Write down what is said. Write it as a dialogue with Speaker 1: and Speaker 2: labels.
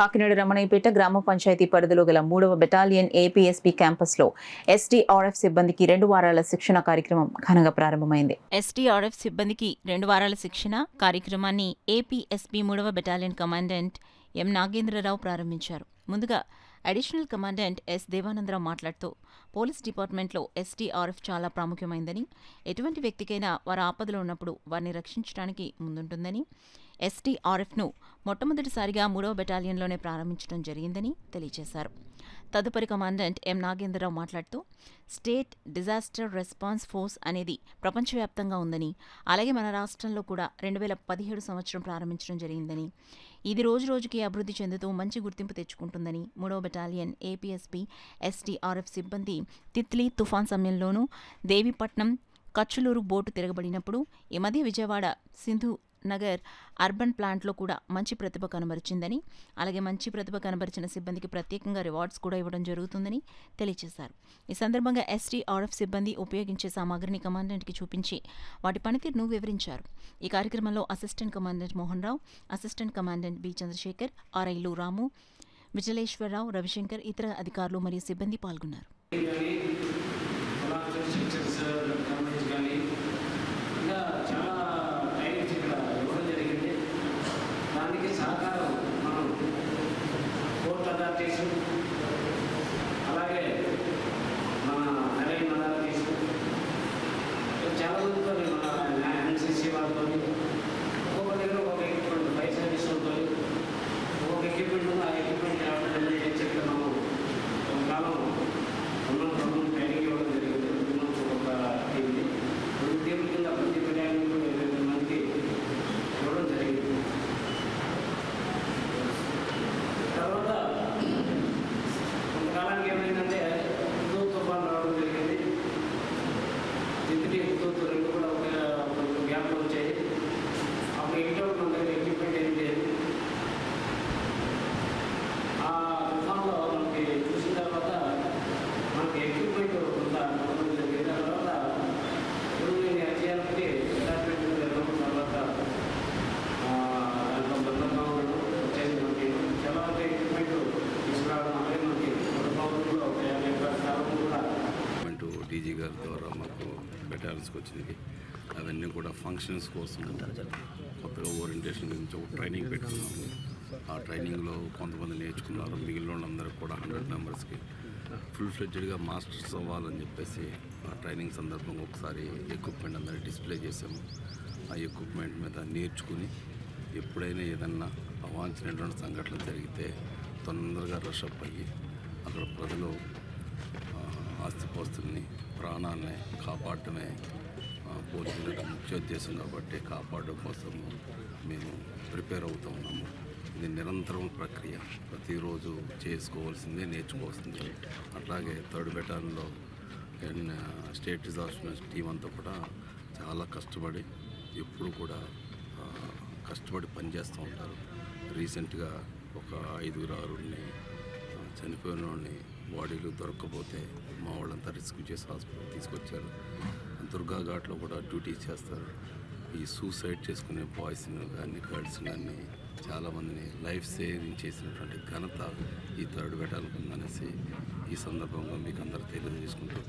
Speaker 1: కాకినాడ రమణయ్యపేట గ్రామ పంచాయతీ పరిధిలో గల 3వ బెటాలియన్ ఏపీఎస్పీ క్యాంపస్లో ఎస్డీఆర్ఎఫ్ సిబ్బందికి 2 వారాల శిక్షణ కార్యక్రమం ఘనంగా ప్రారంభమైంది.
Speaker 2: ఎస్డీఆర్ఎఫ్ సిబ్బందికి 2 వారాల శిక్షణ కార్యక్రమాన్ని ఏపీఎస్పీ 3వ బెటాలియన్ కమాండెంట్ ఎం నాగేంద్రరావు ప్రారంభించారు. ముందుగా అడిషనల్ కమాండెంట్ ఎస్ దేవానందరావు మాట్లాడుతూ పోలీస్ డిపార్ట్మెంట్లో ఎస్డీఆర్ఎఫ్ చాలా ప్రాముఖ్యమైందని, ఎటువంటి వ్యక్తికైనా వారు ఆపదలో ఉన్నప్పుడు వారిని రక్షించడానికి ముందుంటుందని, ఎస్డీఆర్ఎఫ్ను మొట్టమొదటిసారిగా 3వ బెటాలియన్లోనే ప్రారంభించడం జరిగిందని తెలియజేశారు. తదుపరి కమాండెంట్ ఎం నాగేంద్రరావు మాట్లాడుతూ స్టేట్ డిజాస్టర్ రెస్పాన్స్ ఫోర్స్ అనేది ప్రపంచవ్యాప్తంగా ఉందని, అలాగే మన రాష్ట్రంలో కూడా 2017 సంవత్సరం ప్రారంభించడం జరిగిందని, ఇది రోజురోజుకి అభివృద్ధి చెందుతూ మంచి గుర్తింపు తెచ్చుకుంటుందని, 3వ బెటాలియన్ ఏపీఎస్పీ ఎస్డీఆర్ఎఫ్ సిబ్బంది తిత్లీ తుఫాన్ సమయంలోనూ, దేవీపట్నం కచ్చులూరు బోటు తిరగబడినప్పుడు, ఈ మధ్య విజయవాడ సింధు నగర్ అర్బన్ ప్లాంట్లో కూడా మంచి ప్రతిభ కనబరిచిందని, అలాగే మంచి ప్రతిభ కనబరిచిన సిబ్బందికి ప్రత్యేకంగా రివార్డ్స్ కూడా ఇవ్వడం జరుగుతుందని తెలియజేశారు. ఈ సందర్భంగా ఎస్డీఆర్ఎఫ్ సిబ్బంది ఉపయోగించే సామాగ్రిని కమాండెంట్కి చూపించి వాటి పనితీరును వివరించారు. ఈ కార్యక్రమంలో assistant commandant Mohan Rao, assistant commandant B Chandrasekhar, ఆర్ఐలు రాము, విజలేశ్వరరావు, రవిశంకర్, ఇతర అధికారులు మరియు సిబ్బంది పాల్గొన్నారు.
Speaker 3: అలాగే మన నరేన్ మదార్ చాలా మందితో మన ఎన్సీసీ వాళ్ళతో ఒక్కొక్క దగ్గర ఒక్కొక్క ఎక్విప్మెంట్ ఫైర్ సర్వీస్ ఉంటుంది. ఒక్కొక్క ఎక్విప్మెంట్ ఆ ఎక్విప్మెంట్ ఏమైనా చెప్పి మనం ఒక కాలం ఉన్న ట్రైనింగ్ ఇవ్వడం జరిగింది. ఒక్కొక్క టీంని 2 టీంల కింద ప్రతి బిర్యానీ 20 మందికి ఇవ్వడం జరిగింది. తర్వాత కొంతకాలానికి ఏమైందంటే హుదూద్ తుఫాన్ రావడం జరిగింది. తిత్లీ హుదూద్ 2 కూడా ఒక గ్యాప్లో వచ్చాయి. అప్పుడు ఇంట్లో మన దగ్గర ఎక్విప్మెంట్ ఏం లేదు. ఆ తుఫాన్లో మనకి చూసిన తర్వాత మనకి ఎక్విప్మెంట్ కొంత ఇవ్వడం జరిగింది. ఆ తర్వాత ఇప్పుడు నేను ఎస్డీఆర్ఎఫ్కి డిపార్ట్మెంట్ వెళ్ళడం తర్వాత దాంట్లో భద్రంగా ఉండడం వచ్చేది. మనకి చాలా వరకు ఎక్విప్మెంట్ తీసుకురావడం అలాగే మనకి
Speaker 4: డీజీ గారి ద్వారా మాకు బెటాలియన్స్కి వచ్చింది. అవన్నీ కూడా ఫంక్షన్స్ కోసం కొత్తగా ఓరియంటేషన్ గురించి ఒక ట్రైనింగ్ పెట్టుకున్నాము. ఆ ట్రైనింగ్లో కొంతమంది నేర్చుకున్నారు. మిగిలిన వాళ్ళందరూ కూడా 100 మెంబర్స్కి ఫుల్ ఫ్లెడ్జ్డ్గా మాస్టర్స్ అవ్వాలని చెప్పేసి ఆ ట్రైనింగ్ సందర్భంగా ఒకసారి ఎక్విప్మెంట్ అందరినీ డిస్ప్లే చేసాము. ఆ ఎక్విప్మెంట్ మీద నేర్చుకుని ఎప్పుడైనా ఏదన్నా అవాంఛనీయమైన సంఘటనలు జరిగితే తొందరగా రషప్ అయ్యి అక్కడ ప్రజలు ఆస్తిపాస్తుల్ని ప్రాణాలని కాపాడటమే పోలీసుల యొక్క ముఖ్య ఉద్దేశం. కాబట్టి కాపాడడం కోసం మేము ప్రిపేర్ అవుతూ ఉన్నాము. ఇది నిరంతరం ప్రక్రియ, ప్రతిరోజు చేసుకోవాల్సిందే, నేర్చుకోవాల్సిందే. అట్లాగే 3rd బెటాలియన్లో స్టేట్ డిజాస్టర్ టీం అంతా కూడా చాలా కష్టపడి ఎప్పుడు కూడా కష్టపడి పనిచేస్తూ ఉంటారు. రీసెంట్గా ఒక 5-6 చనిపోయిన వాళ్ళని బాడీలు దొరకకపోతే మా వాళ్ళంతా రెస్క్యూ చేసి హాస్పిటల్ తీసుకొచ్చారు. దుర్గా ఘాట్లో కూడా డ్యూటీ చేస్తారు. ఈ సూసైడ్ చేసుకునే బాయ్స్ని కానీ గర్ల్స్ని కానీ చాలామందిని లైఫ్ సేవింగ్ చేసినటువంటి ఘనత ఈ 3rd బెటాలియన్ ఉందనేసి ఈ సందర్భంగా మీకు అందరూ తెలియజేసుకుంటూ